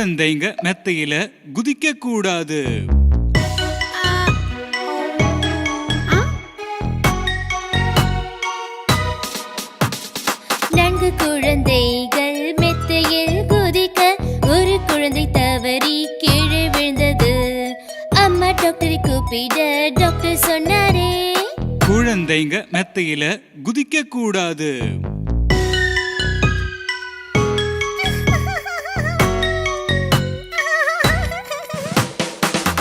குழந்தைங்க மெத்தையில குதிக்க கூடாது. குழந்தைகள் மெத்தையில் குதிக்க ஒரு குழந்தை தவறி கீழே விழுந்தது. அம்மா டாக்டரை கூப்பிட டாக்டர் சொன்னாரே, குழந்தைங்க மெத்தையில குதிக்க கூடாது.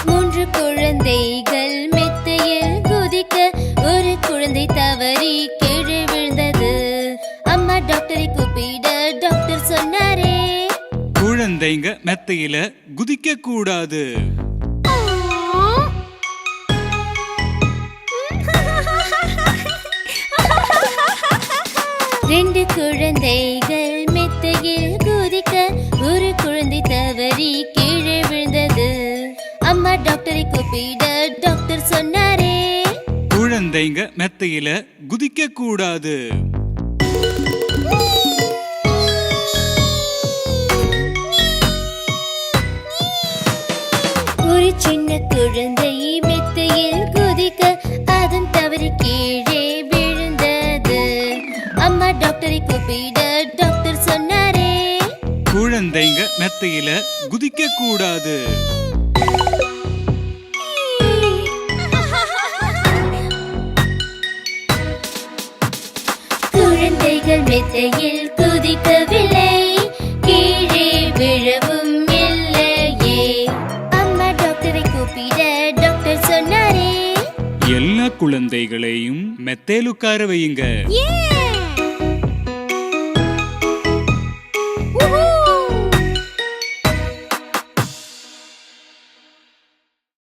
மூன்று குழந்தைகள் மெத்தையில் குதிக்க ஒரு குழந்தை தவறி கீழே விழுந்தது. அம்மா டாக்டரை கூப்பிட டாக்டர் சொன்னாரே, குழந்தைங்க மெத்தையில குதிக்க கூடாது. ரெண்டு குழந்தைகள் மெத்தையில் குதிக்க ஒரு குழந்தை தவறி கீழே விழுந்தது. அம்மா டாக்டரை கூப்பிட டாக்டர் சொன்னாரே, குழந்தைங்க மெத்தையில குதிக்க கூடாது. ஒரு சின்ன குழந்தை மெத்தையில் குதிக்க அதன் தவறி கீழே விழுந்தது. அம்மா டாக்டரை கூப்பிட டாக்டர் சொன்னாரே, குழந்தைங்க மெத்தையில குதிக்க கூடாது. குழந்தைகள் மெத்தையில் குதிக்கவில்லை, கீழே விழவும் இல்லையே. அம்மா டாக்டரை கூப்பிட டாக்டர் சொன்னாரே, எல்லா குழந்தைகளையும் மெத்தையில் உட்கார வையுங்க.